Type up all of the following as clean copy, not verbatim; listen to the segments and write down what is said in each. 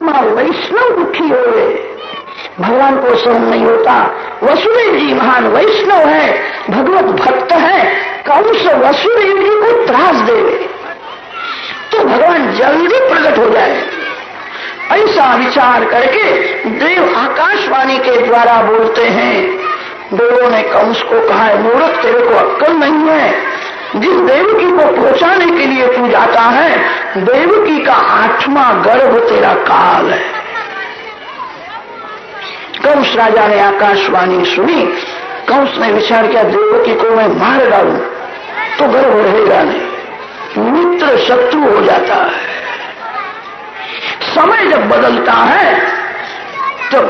वैष्णव दुखी हो गए, भगवान को सहन नहीं होता। वसुदेव जी महान वैष्णव है, भगवत भक्त है, कंस वसुदेव जी को त्रास देवे तो भगवान जल्दी प्रकट हो जाए। ऐसा विचार करके देव आकाशवाणी के द्वारा बोलते हैं। देवों ने कंस को कहा है, मूर्ख तेरे को अक्ल नहीं है, जिस देवकी को पहुंचाने के लिए तू जाता है, देवकी का 8वां गर्भ तेरा काल है। कंस राजा ने आकाशवाणी सुनी। कंस ने विचार किया, देवकी को मैं मार डालूं तो गर्भ रहेगा नहीं, मित्र शत्रु हो जाता है। समय जब बदलता है तब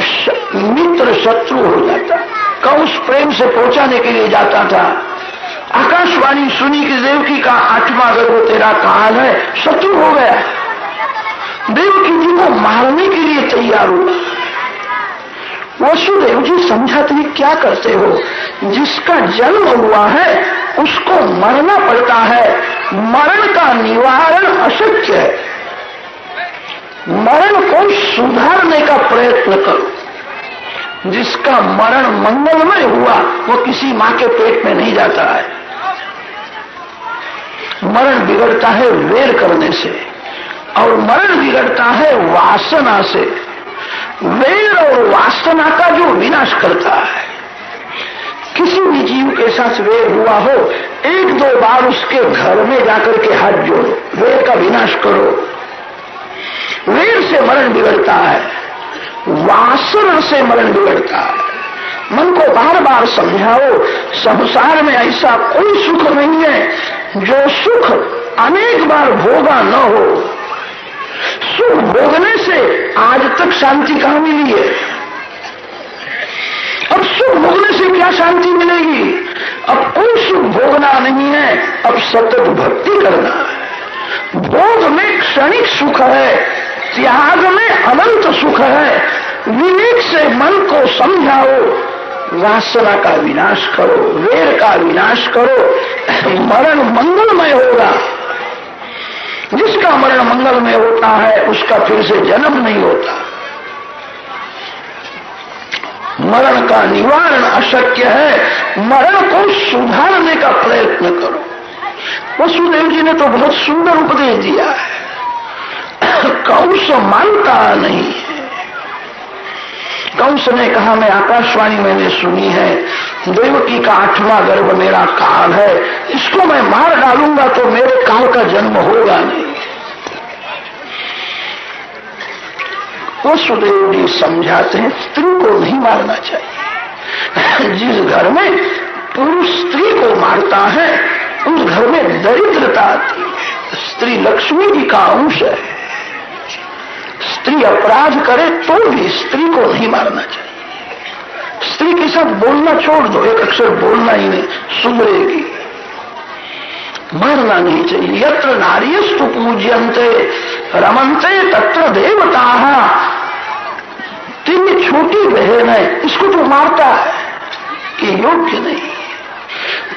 मित्र शत्रु हो जाता। कंस प्रेम से पहुंचाने के लिए जाता था, आकाशवाणी सुनी कि देवकी का 8वां गर्भ तेरा काल है, शत्रु हो गया, देवकी जी को मारने के लिए तैयार हुआ। वसुदेव जी समझाते हैं, क्या करते हो, जिसका जन्म हुआ है उसको मरना पड़ता है, मरण का निवारण अशक्य है, मरण को सुधारने का प्रयत्न करो। जिसका मरण मंगलमय हुआ वो किसी मां के पेट में नहीं जाता है। मरण बिगड़ता है वेर करने से, और मरण बिगड़ता है वासना से। वेर और वासना का जो विनाश करता है, किसी भी जीव के साथ वेर हुआ हो, 1-2 बार उसके घर में जाकर के हाथ जोड़ो, वेर का विनाश करो। वेर से मरण बिगड़ता है, वासना से मरण बिगड़ता है। मन को बार बार समझाओ, संसार में ऐसा कोई सुख नहीं है जो सुख अनेक बार भोगा न हो। सुख भोगने से आज तक शांति कहां मिली है? अब सुख भोगने से क्या शांति मिलेगी? अब कोई सुख भोगना नहीं है, अब सतत भक्ति करना है। भोग में क्षणिक सुख है, त्याग में अनंत सुख है। विवेक से मन को समझाओ, वासना का विनाश करो, वेर का विनाश करो, मरण मंगलमय होगा। जिसका मरण मंगलमय होता है उसका फिर से जन्म नहीं होता। मरण का निवारण अशक्य है, मरण को सुधारने का प्रयत्न करो। वसुदेव जी ने तो बहुत सुंदर उपदेश दिया है, कंस मानता नहीं है। कंस ने कहा, मैं आकाशवाणी मैंने सुनी है, देवकी का 8वां गर्भ मेरा काल है, इसको मैं मार डालूंगा तो मेरे काल का जन्म होगा नहीं। वसुदेव जी समझाते हैं, स्त्री को नहीं मारना चाहिए। जिस घर में पुरुष स्त्री को मारता है उस घर में दरिद्रता आती है। स्त्री लक्ष्मी जी का अंश है। स्त्री अपराध करे तो भी स्त्री को नहीं मारना चाहिए। स्त्री के साथ बोलना छोड़ दो, एक अक्षर बोलना ही नहीं, सुधरेगी। मारना नहीं चाहिए। यत्र नार्यस्तु पूज्यन्ते रमन्ते तत्र देवताः। तेरी छोटी बहन है, इसको तो मारता है कि योग्य नहीं,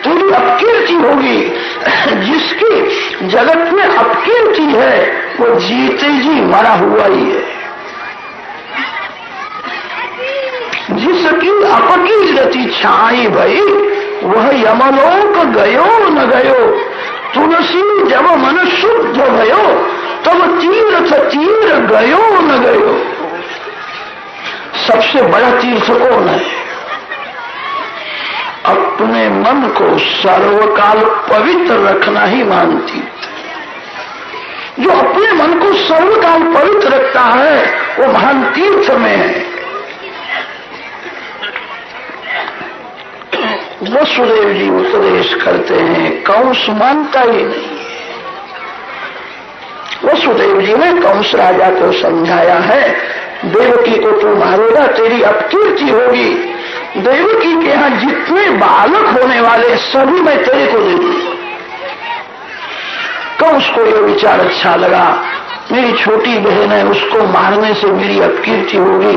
तेरी अपकीर्ति होगी। जिसकी जगत में अपकीर्ति है वो जीते जी मरा हुआ ही है। जिसकी अपकीर्ति छाई भई वह यमलोक गयो न गयो। तुलसी जब मन शुद्ध भयो तब तीर्थ तीर गयो न गयो। सबसे बड़ा तीर्थ कौन है? अपने मन को सर्वकाल पवित्र रखना ही महान तीर्थ है। जो अपने मन को सर्वकाल पवित्र रखता है वो महान तीर्थ में है। वसुदेव जी उपदेश करते हैं, कंस मानता ही नहीं। वसुदेव जी ने कंस राजा को समझाया है, देवकी को तू मारेगा तेरी अपकीर्ति होगी। देवकी के यहां जितने बालक होने वाले सभी मैं तेरे को दे दूंगा। कंस को यह विचार अच्छा लगा, मेरी छोटी बहन है, उसको मारने से मेरी अपकीर्ति होगी,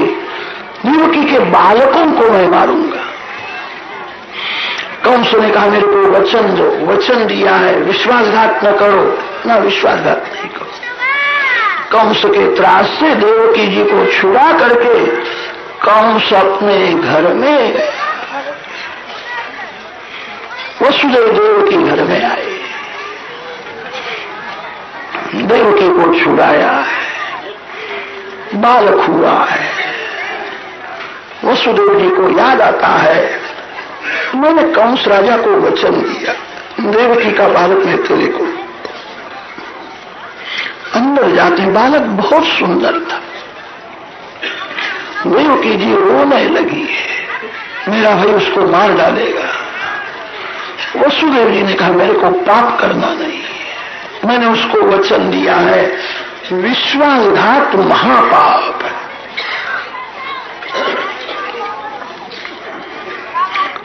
देवकी के बालकों को मैं मारूंगा। कंस ने कहा, मेरे को वचन दो। वचन दिया है, विश्वासघात न करो। ना, विश्वासघात नहीं करो। कंस के त्रास से देवकी जी को छुड़ा करके कंस अपने घर में गया। वसुदेव देवकी घर में आए, देवकी को छुड़ाया है, बालक हुआ है। वसुदेव जी को याद आता है, मैंने कंस राजा को वचन दिया, देवकी का बालक मैं तेरे को। अंदर जाते बालक बहुत सुंदर था। देवकी जी रोने लगी है, मेरा भाई उसको मार डालेगा। वसुदेव जी ने कहा मेरे को पाप करना नहीं, मैंने उसको वचन दिया है, विश्वासघात महापाप है।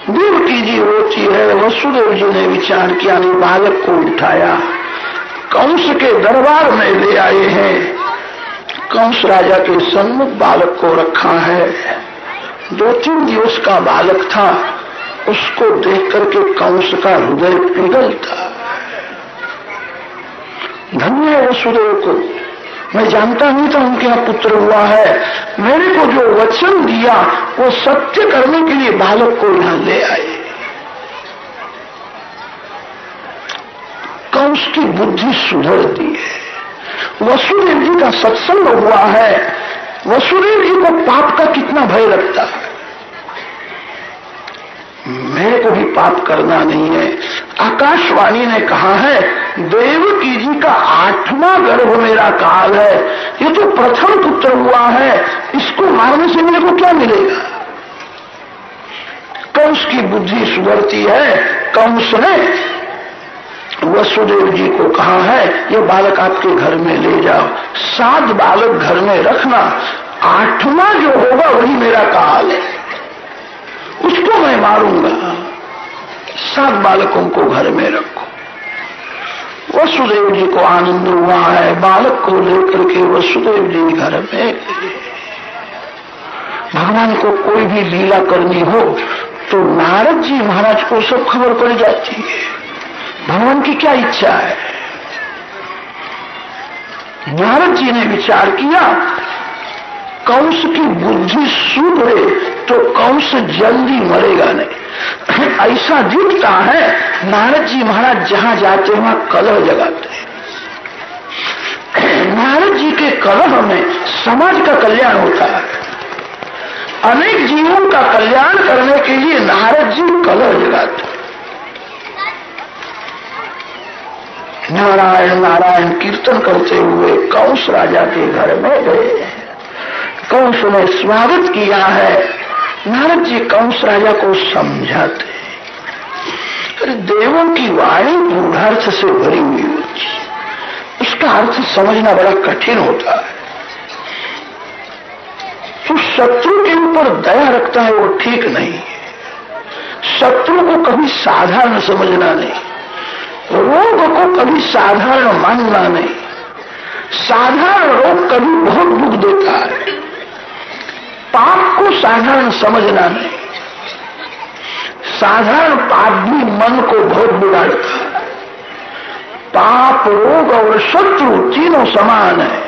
देवकी जी रोती है। वसुदेव जी ने विचार किया, नहीं, बालक को उठाया, कंस के दरबार में ले आए हैं। कंस राजा के सम्मुख बालक को रखा है। 2-3 दिवस का बालक था, उसको देख करके कंस का हृदय पिघलता। धन्य है वसुदेव को, मैं जानता नहीं था उनके यहाँ पुत्र हुआ है। मेरे को जो वचन दिया वो सत्य करने के लिए बालक को यहां ले आए। कंस की बुद्धि सुधरती है। वसुदेव जी का सत्संग हुआ है। वसुदेव जी को पाप का कितना भय लगता है। मेरे को भी पाप करना नहीं है। आकाशवाणी ने कहा है, देवकी जी का 8वां गर्भ मेरा काल है, ये तो प्रथम पुत्र हुआ है, इसको मारने से मेरे को क्या मिलेगा। कंस की बुद्धि सुधरती है। कंस ने वसुदेव जी को कहा है, ये बालक आपके घर में ले जाओ, 7 बालक घर में रखना, 8वां जो होगा वही मेरा काल है, उसको मैं मारूंगा। 7 बालकों को घर में रखो। वसुदेव जी को आनंद हुआ है। बालक को लेकर के वसुदेव जी घर में गए। भगवान को कोई भी लीला करनी हो तो नारद जी महाराज को सब खबर पड़ जाती है, भगवान की क्या इच्छा है। नारद जी ने विचार किया, कंस की बुद्धि सुधरे तो कंस जल्दी मरेगा नहीं। ऐसा दिखता है नारद जी महाराज जहां जाते वहां कलह जगाते हैं। नारद जी के कलह में समाज का कल्याण होता है। अनेक जीवों का कल्याण करने के लिए नारद जी कलह जगाते हैं। नारायण नारायण कीर्तन करते हुए कंस राजा के घर में गए। कंस ने स्वागत किया है। नारद जी कंस राजा को समझाते, अरे देवों की वाणी गूढ़ार्थ से भरी हुई होती है, उसका अर्थ समझना बड़ा कठिन होता है। तो शत्रु के ऊपर दया रखता है वो ठीक नहीं है। शत्रु को कभी साधारण समझना नहीं, रोग को कभी साधारण मानना नहीं। साधारण रोग कभी बहुत दुख देता है, पाप को साधारण समझना नहीं। साधारण पाप भी मन को बहुत बिगाड़ता है। पाप, रोग और शत्रु तीनों समान है।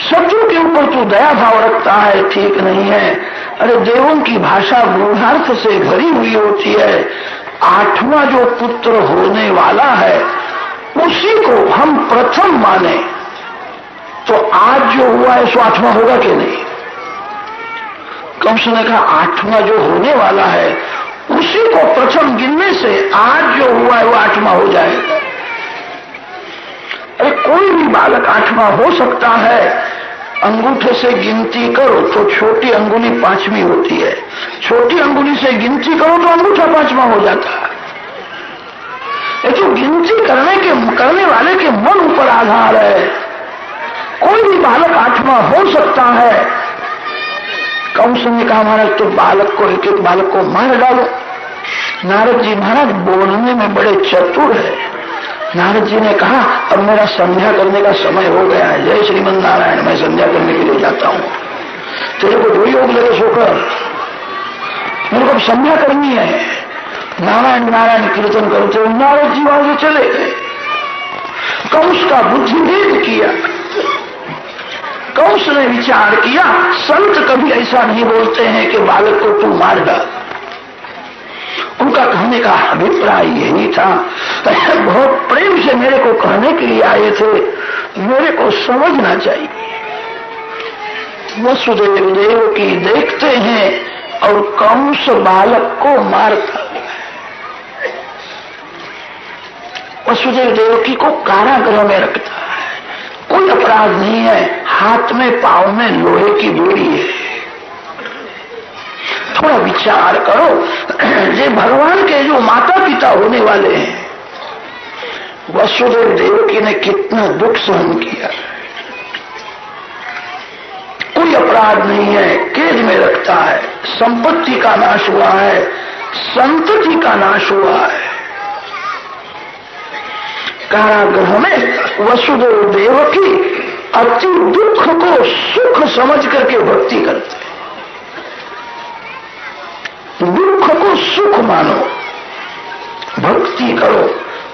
शत्रु के ऊपर तो दया भाव रखता है, ठीक नहीं है। अरे देवों की भाषा गूढ़ार्थ से भरी हुई होती है। 8वां जो पुत्र होने वाला है उसी को हम प्रथम माने तो आज जो हुआ है सो 8वां होगा कि नहीं। कंस ने कहा 8वां जो होने वाला है उसी को प्रथम गिनने से आज जो हुआ है वो 8वां हो जाएगा। अरे कोई भी बालक 8वां हो सकता है। अंगूठे से गिनती करो तो छोटी अंगुली 5वीं होती है, छोटी अंगुली से गिनती करो तो अंगूठा 5वां हो जाता है। ये तो गिनती करने वाले के मन ऊपर आधार है। कोई भी बालक 8वां हो सकता है। कंस ने कहा महाराज तो बालक को, एक एक बालक को मार डालो। नारद जी महाराज बोलने में बड़े चतुर है। नारद जी ने कहा अब मेरा संध्या करने का समय हो गया है, जय श्रीमन नारायण, मैं संध्या करने के लिए जाता हूं। तेरे को जो योग लगे सो कर, मेरे को अब संध्या करनी है। नारायण नारायण कीर्तन करते हुए नारद जी वहां से चले गए। कंस का बुद्धिभेद किया। कंस ने विचार किया, संत कभी ऐसा नहीं बोलते हैं कि बालक को तू मार डाल। उनका कहने का अभिप्राय यही था, बहुत प्रेम से मेरे को कहने के लिए आए थे, मेरे को समझना चाहिए। वसुदेव देवकी देखते हैं और कंस बालक को मारता है। वसुदेव देवकी को कारागृह में रखता है, कोई अपराध नहीं है, हाथ में पांव में लोहे की बेड़ी है। थोड़ा विचार करो, ये भगवान के जो माता पिता होने वाले हैं, वसुदेव देवकी ने कितना दुख सहन किया। कोई अपराध नहीं है, कैद में रखता है, संपत्ति का नाश हुआ है, संतति का नाश हुआ है। कारागृह में वसुदेव देवकी अति दुख को सुख समझ करके भक्ति करते हैं। दुख को सुख मानो, भक्ति करो।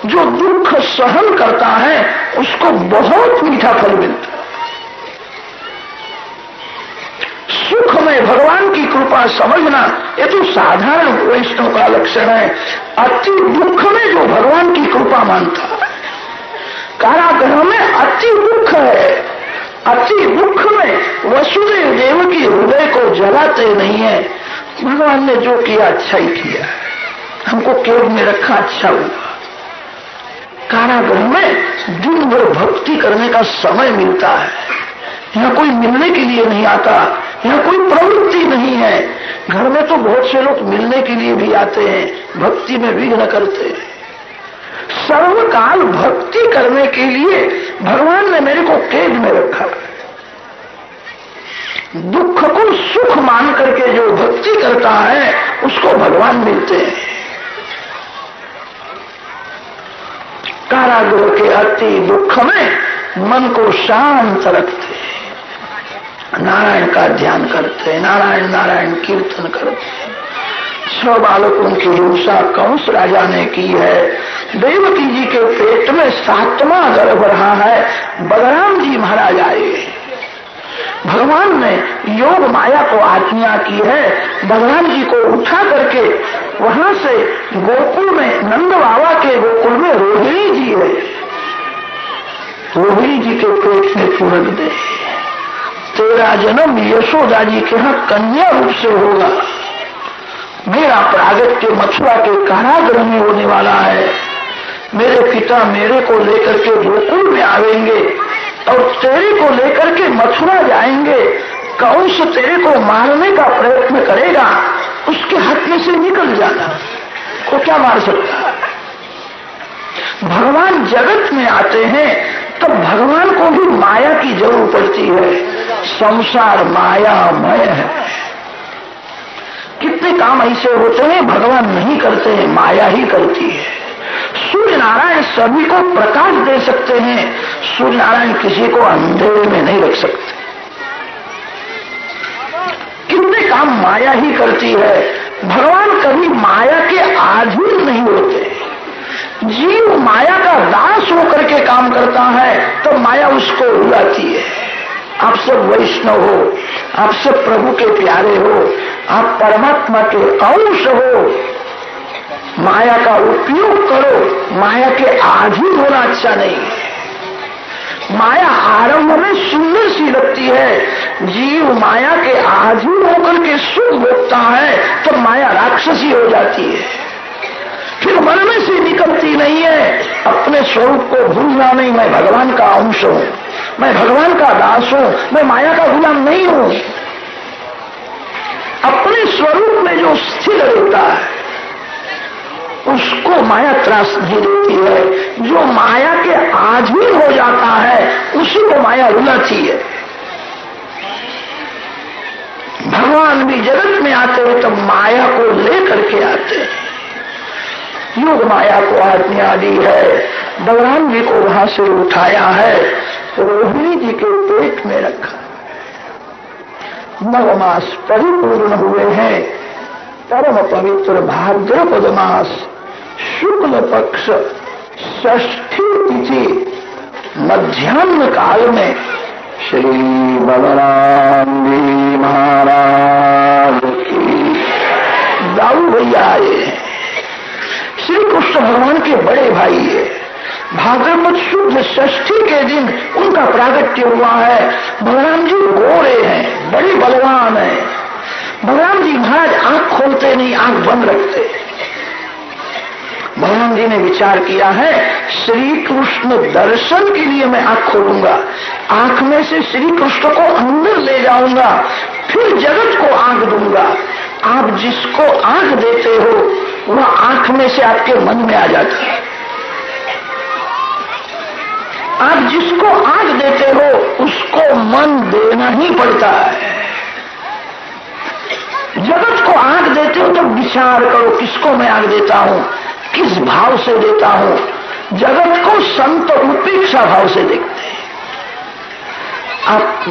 जो दुख सहन करता है उसको बहुत मीठा फल मिलता है। सुख में भगवान की कृपा समझना, ये तो साधारण वैष्णव का लक्षण है। अति दुख में जो भगवान की कृपा मानता है, कारागृह में अति दुख है, अति दुख में वसुदेव देवकी हृदय को जलाते नहीं है। भगवान ने जो किया अच्छा ही किया, हमको कैद में रखा अच्छा हुआ। कारागृह में दिन भर भक्ति करने का समय मिलता है, यहाँ कोई मिलने के लिए नहीं आता, यहाँ कोई प्रवृत्ति नहीं है। घर में तो बहुत से लोग मिलने के लिए भी आते हैं, भक्ति में विघ्न करते हैं। सर्वकाल भक्ति करने के लिए भगवान ने मेरे को कैद में रखा। दुख को सुख मान करके जो भक्ति करता है उसको भगवान मिलते हैं। कारागृह के अति दुख में मन को शांत रखते, नारायण का ध्यान करते, नारायण नारायण कीर्तन करते। 6 बालकों की हिंसा कंस राजा ने की है। देवकी जी के पेट में 7वां गर्भ रहा है। बलराम जी महाराज आए, भगवान ने योग माया को आज्ञा की है, भगवान जी को उठा करके वहां से गोकुल में, नंद बाबा के गोकुल में रोहिणी जी है, रोहिणी जी के पेट में तू रख दे। तेरा जन्म यशोदा जी के यहाँ कन्या रूप से होगा। मेरा प्रागट्य मथुरा के कारागृह में होने वाला है। मेरे पिता मेरे को लेकर के गोकुल में आवेंगे और तेरे को लेकर के मथुरा जाएंगे। कंस तेरे को मारने का प्रयत्न करेगा, उसके हाथ में से निकल जाना, को क्या मार सकता है। भगवान जगत में आते हैं तब भगवान को भी माया की जरूरत पड़ती है। संसार मायामय है। कितने काम ऐसे होते हैं भगवान नहीं करते हैं, माया ही करती है। सूर्य नारायण सभी को प्रकाश दे सकते हैं, सूर्य नारायण किसी को अंधेरे में नहीं रख सकते। कितने काम माया ही करती है। भगवान कभी माया के अधीन नहीं होते। जीव माया का दास होकर के काम करता है तो माया उसको रुलाती है। आप सब वैष्णव हो, आप सब प्रभु के प्यारे हो, आप परमात्मा के अंश हो, माया का उपयोग करो। माया के अधीन होना अच्छा नहीं है। माया आरंभ में सुंदर सी लगती है, जीव माया के अधीन होकर के सुख भोगता है तो माया राक्षसी हो जाती है, फिर मन में से निकलती नहीं है। अपने स्वरूप को भूलना नहीं, मैं भगवान का अंश हूं, मैं भगवान का दास हूं, मैं माया का गुलाम नहीं हूं। अपने स्वरूप में जो स्थिर रहता है उसको माया त्रास नहीं देती है। जो माया के अधीन हो जाता है उसी को माया रुलाती है। भगवान भी जगत में आते हैं तब माया को लेकर के आते हैं। योग माया को आज्ञा दी है, बलराम जी को वहां से उठाया है, रोहिणी जी के पेट में रखा। 9 मास परिपूर्ण हुए हैं। परम पवित्र भाद्रपद मास शुक्ल पक्ष षष्ठी तिथि मध्याह्न काल में श्री बलराम जी महाराज की दाऊ भैया आए हैं। श्री कृष्ण भगवान के बड़े भाई है। भाद्रपद शुद्ध षष्ठी के दिन उनका प्रागट्य हुआ है। बलराम जी गोरे हैं, बड़े बलवान हैं। बलराम जी महाराज आंख खोलते नहीं, आंख बंद रखते। बलराम जी ने विचार किया है, श्री कृष्ण दर्शन के लिए मैं आंख खोलूंगा, आंख में से श्री कृष्ण को अंदर ले जाऊंगा, फिर जगत को आंख दूंगा। आप जिसको आंख देते हो वह आंख में से आपके मन में आ जाता है। आप जिसको आंख देते हो उसको मन देना ही पड़ता है। जगत को आंख देते हो तो विचार करो, किसको मैं आंख देता हूं, किस भाव से देता हूं। जगत को संत उपेक्षा भाव से देखते हैं। आप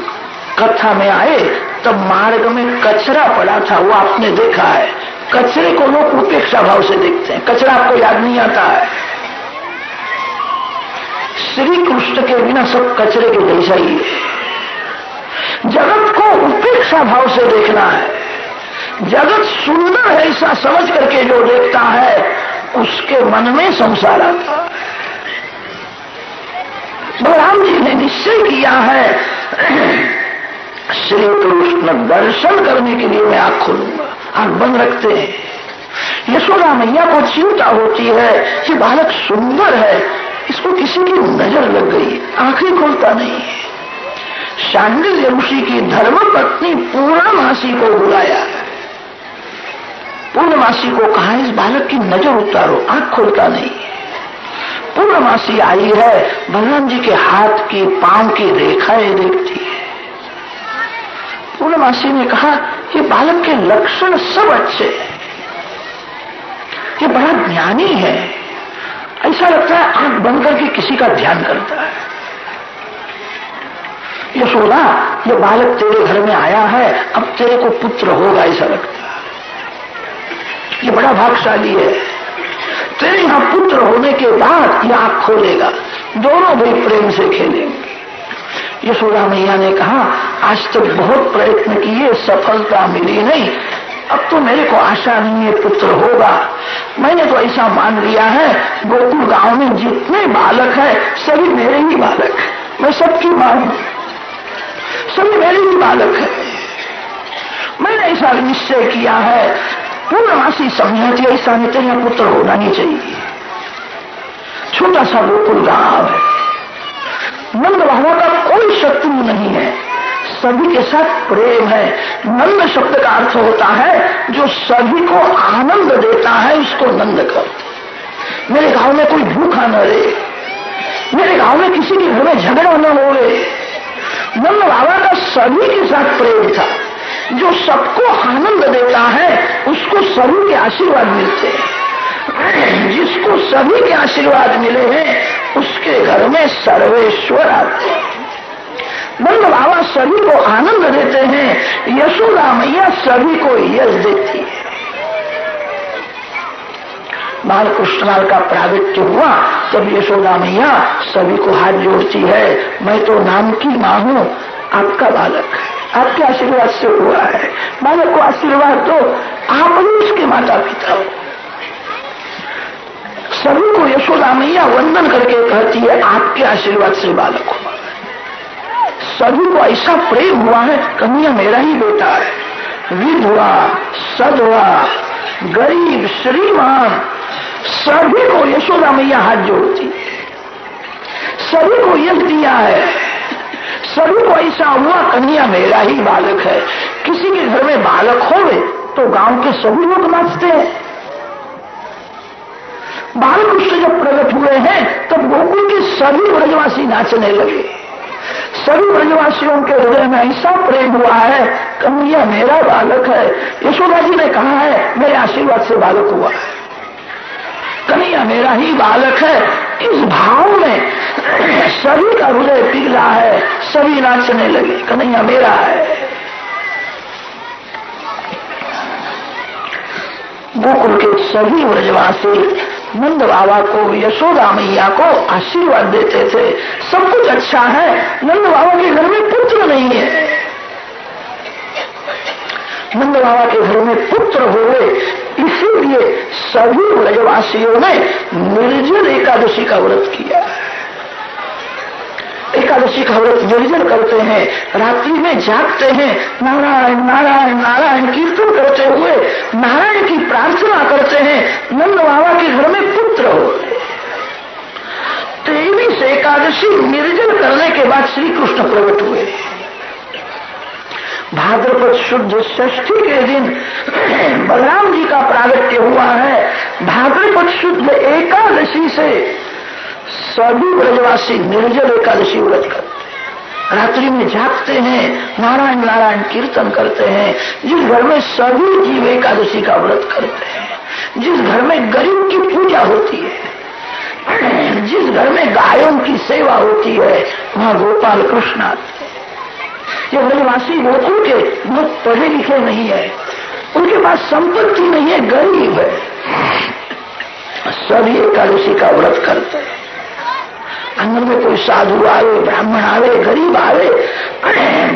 कथा में आए तब मार्ग में कचरा पड़ा था, वो आपने देखा है। कचरे को लोग उपेक्षा भाव से देखते हैं, कचरा आपको याद नहीं आता है। श्री कृष्ण के बिना सब कचरे के जैसा ही है। जगत को उपेक्षा भाव से देखना है। जगत सुंदर है ऐसा समझ करके जो देखता है उसके मन में संसार आता है। बलराम जी ने निश्चय किया है, श्री कृष्ण दर्शन करने के लिए मैं आंख खोलूंगा। आंख बंद रखते हैं। यशोदा मैया को चिंता होती है, ये बालक सुंदर है, इसको किसी की नजर लग गई, आंखें खोलता नहीं है। शांडिल्य ऋषि की धर्मपत्नी पूर्णमासी को बुलाया। पूर्णमासी को कहा, इस बालक की नजर उतारो, आंख खोलता नहीं है। पूर्णमासी आई है, बलराम जी के हाथ की पांव की रेखाएं देखती है। पूर्णमासी ने कहा, ये बालक के लक्षण सब अच्छे हैं, ये बड़ा ज्ञानी है, ऐसा लगता है आंख बंद करके किसी का ध्यान करता है। यशोदा, ये बालक तेरे घर में आया है, अब तेरे को पुत्र होगा ऐसा लगता है। ये बड़ा भाग्यशाली है, तेरे यहां पुत्र होने के बाद ये आंख खोलेगा, दोनों भी प्रेम से खेलेंगे। यशोदा मैया ने कहा, आज तक बहुत प्रयत्न किए, सफलता मिली नहीं, अब तो मेरे को आशा नहीं है पुत्र होगा। मैंने तो ऐसा मान लिया है, गोकुल गांव में जितने बालक है सभी मेरे ही बालक है, मैं सबकी मां हूं, सभी मेरे ही बालक है। मैंने ऐसा निश्चय किया है। पूर्णमासी समझती है, ऐसा नहीं, तेरा पुत्र होना ही चाहिए। छोटा सा गोकुल गांव है, नंद बाबा का कोई शत्रु नहीं है, सभी के साथ प्रेम है। नंद शब्द का अर्थ होता है जो सभी को आनंद देता है, उसको नंद कहते। मेरे गांव में कोई भूखा न रहे, मेरे गांव में किसी के घर में झगड़ा न हो रहे। नंद बाबा का सभी के साथ प्रेम था, जो सबको आनंद देता है उसको सभी के आशीर्वाद मिलते हैं। जिसको सभी के आशीर्वाद मिले हैं उसके घर में सर्वेश्वर आते हैं। नंद बाबा सभी को आनंद देते हैं, यशोदा मैया सभी को यश देती है। बाल कृष्णलाल का प्रागट्य हुआ तब यशोदा मैया सभी को हाथ जोड़ती है, मैं तो नाम की मां हूं, आपका बालक है, आपके आशीर्वाद से हुआ है, बालक को आशीर्वाद दो, आप ही उसके माता पिता हो। सभी को यशोदा मैया वंदन करके कहती है, आपके आशीर्वाद से बालक हुआ। सभी को ऐसा प्रेम हुआ है, कन्हैया मेरा ही बेटा है। विधवा, सधवा, गरीब, श्रीमान, सभी को यशोदा मैया हाथ जोड़ती है, सभी को यश दिया है। सभी को ऐसा हुआ, कन्हैया मेरा ही बालक है। किसी के घर में बालक होवे तो गांव के सभी लोग नाचते हैं। बालकृष्ण जब प्रकट हुए हैं तब गोकुल के सभी ब्रजवासी नाचने लगे। सभी ब्रजवासियों के हृदय में ऐसा प्रेम हुआ है, कन्हैया मेरा बालक है। यशोदा जी ने कहा है, मेरे आशीर्वाद से बालक हुआ है, कन्हैया मेरा ही बालक है। इस भाव में सभी का हृदय पिघला है, सभी नाचने लगे, कन्हैया मेरा है। गोकुल के सभी ब्रजवासी नंद बाबा को, यशोदा मैया को आशीर्वाद देते थे, सब कुछ अच्छा है, नंद बाबा के घर में पुत्र नहीं है। नंद बाबा के घर में पुत्र हुए, इसीलिए सभी ब्रजवासियों ने निर्जल एकादशी का व्रत किया। एकादशी का व्रत निर्जल करते हैं, रात्रि में जागते हैं, नारायण नारायण नारायण कीर्तन करते हुए नारायण की प्रार्थना करते हैं, नंद बाबा के घर में पुत्र हो। 23 एकादशी निर्जल करने के बाद श्री कृष्ण प्रकट हुए। भाद्रपद शुद्ध षष्ठी के दिन बलराम जी का प्रागट्य हुआ है। भाद्रपद शुद्ध एकादशी से सभी ब्रजवासी निर्जल एकादशी व्रत करते हैं, रात्रि में जागते हैं, नारायण नारायण कीर्तन करते हैं। जिस घर में सभी जीव एकादशी का व्रत करते हैं, जिस घर में गरीब की पूजा होती है, जिस घर में गायों की सेवा होती है, वहां गोपाल कृष्ण आते हैं। ये ब्रजवासी गोकुल के बहुत पढ़े लिखे नहीं है, उनके पास संपत्ति नहीं है, गरीब है, सभी एकादशी का व्रत करते हैं। आंगन में कोई साधु आवे, ब्राह्मण आवे, गरीब आवे,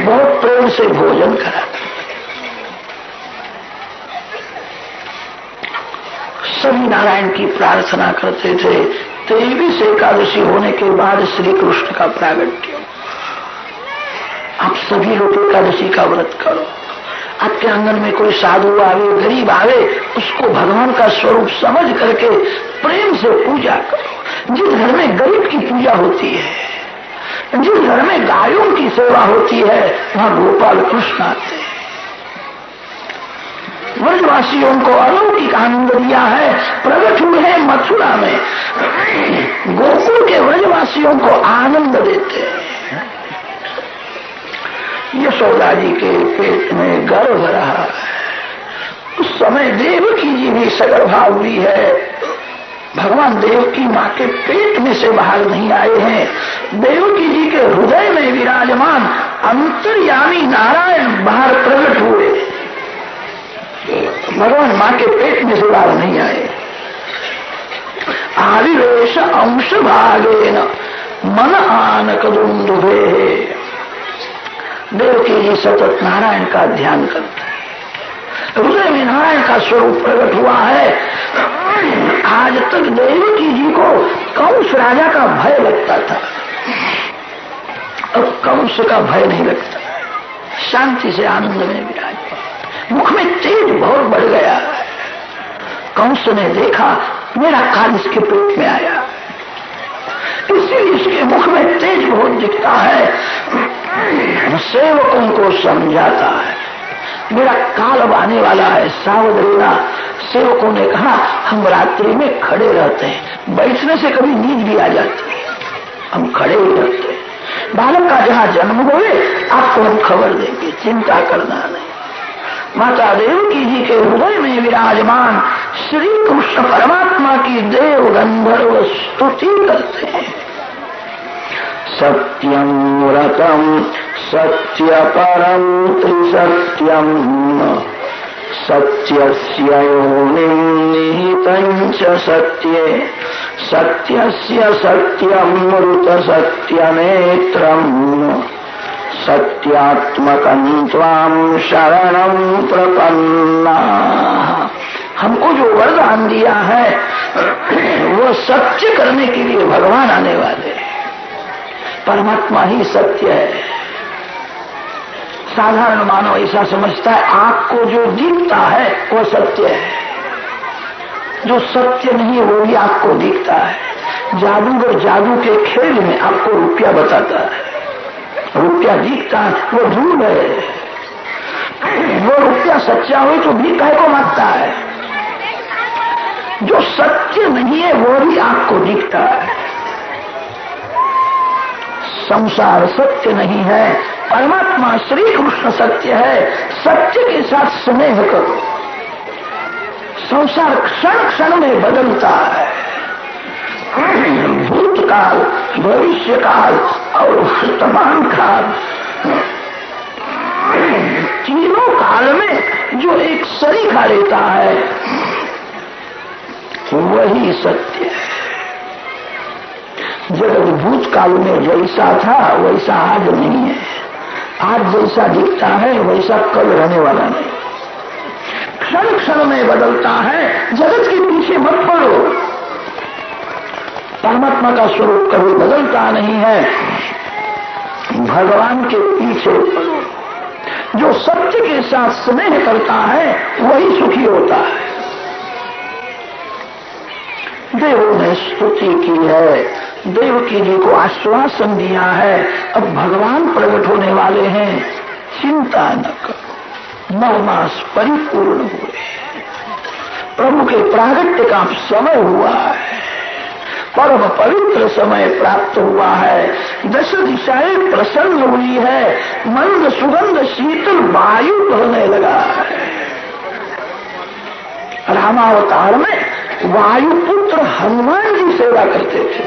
बहुत प्रेम से भोजन कराते। सभी नारायण की प्रार्थना करते थे। 23 एकादशी होने के बाद श्री कृष्ण का प्रागट्य। आप सभी लोग एकादशी का व्रत करो। आपके आंगन में कोई साधु आवे, गरीब आवे, उसको भगवान का स्वरूप समझ करके प्रेम से पूजा करो। जिस घर में गरीब की पूजा होती है, जिस घर में गायों की सेवा होती है, वहां गोपाल कृष्ण आते हैं। ब्रजवासियों को अलौकिक आनंद दिया है, प्रकट हुए हैं मथुरा में, गोकुल के ब्रजवासियों को आनंद देते हैं। यशोदा जी के पेट में गर्भ रहा है, उस समय देवकी जी भी सगर्भा हुई है। भगवान देवकी माँ के पेट में से बाहर नहीं आए हैं, देवकी जी के हृदय में विराजमान अंतर्यामी नारायण बाहर प्रकट हुए। भगवान माँ के पेट में से बाहर नहीं आए। आविवेश अंश भागेन मन आनक दुंदुभे। देवकी जी सतत नारायण का ध्यान करते हैं, हृदय में नारायण का स्वरूप प्रकट हुआ है। आज तक देवकी जी को कंस राजा का भय लगता था, अब कंस का भय नहीं लगता, शांति से आनंद में विराज। मुख में तेज बहुत बढ़ गया। कंस ने देखा मेरा काल इसके पेट में आया, इसलिए इसके मुख में तेज बहुत दिखता है। सेवकों को समझाता है मेरा काल आने वाला है, सावध रहना। सेवकों ने कहा हम रात्रि में खड़े रहते हैं, बैठने से कभी नींद भी आ जाती है, हम खड़े ही रहते हैं। बालक का जहां जन्म हुए आपको हम खबर देंगे, चिंता करना नहीं। माता देवकी जी के हृदय में विराजमान श्री कृष्ण परमात्मा की देव गंधर्व स्तुति करते हैं। सत्यम व्रतम सत्य परम त्रिसत्यम सत्यस्य योनिं निहितं च सत्ये सत्यस्य सत्यमृत सत्यनेत्रम् सत्यात्मकं त्वां शरणं प्रपन्नाः। हमको जो वरदान दिया है वो सत्य करने के लिए भगवान आने वाले हैं। परमात्मा ही सत्य है। साधारण मानव ऐसा समझता है आंख को जो दिखता है वो सत्य है, जो सत्य नहीं है वो भी आंख को दिखता है। जादूगर जादू के खेल में आपको रुपया बताता है, रुपया दिखता है वो धूल है, वो रुपया सच्चा हो तो भी काहे को मांगता है। जो सत्य नहीं है वो भी आंख को दिखता है। संसार सत्य नहीं है, परमात्मा श्री कृष्ण सत्य है। सत्य के साथ स्नेह करो। संसार क्षण क्षण में बदलता है, भूतकाल, भविष्यकाल और वर्तमान काल, तीनों काल में जो एक सरीखा रहता है वही सत्य है। जगत भूतकाल में जैसा था वैसा आज नहीं है। आज जैसा दिखता है वैसा कल रहने वाला नहीं। क्षण क्षण में बदलता है। जगत के पीछे मत पड़ो। परमात्मा का स्वरूप कभी बदलता नहीं है। भगवान के पीछे पड़ो। जो सत्य के साथ स्नेह करता है वही सुखी होता है। देवों ने स्तुति की है, देवकी जी को आश्वासन दिया है। अब भगवान प्रकट होने वाले हैं, चिंता न करो। 9 मास परिपूर्ण हुए, प्रभु के प्रागट्य का समय हुआ है, परम पवित्र समय प्राप्त हुआ है। 10 दिशाएं प्रसन्न हुई है, मंद सुगंध शीतल वायु बहने लगा है। रामावतार में वायुपुत्र हनुमान जी सेवा करते थे।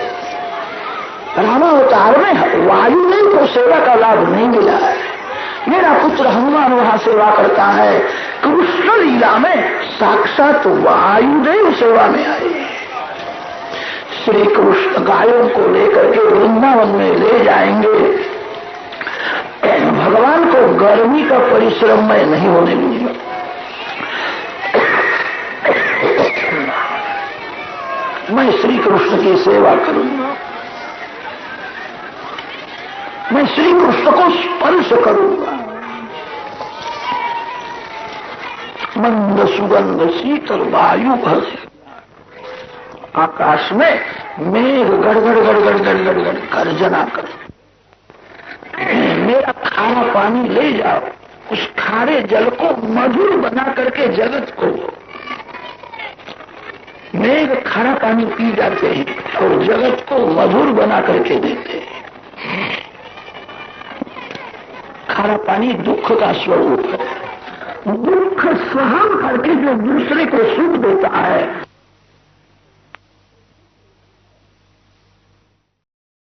रामावतार में वायुदेव को सेवा का लाभ नहीं मिला है। मेरा पुत्र हनुमान वहां सेवा करता है। कृष्ण लीला में साक्षात वायुदेव सेवा में आए। श्री कृष्ण गायों को लेकर के वृंदावन में ले जाएंगे। भगवान को गर्मी का परिश्रम मैं नहीं होने दूंगा। मैं श्री कृष्ण की सेवा करूंगा। मैं श्री कृष्ण को स्पर्श करूंगा। मंद सुगंध शीतल वायु बहसे। आकाश में मेघ गड़गड़ गड़गड़ गड़गड़ गड़ गर्जना कर। मेरा खारा पानी ले जाओ। उस खारे जल को मधुर बना करके जगत को दो। मेघ खारा पानी पी जाते हैं और जगत को मधुर बना करके देते हैं। खारा पानी दुख का स्वरूप है। दुख सहन करके जो दूसरे को सुख देता है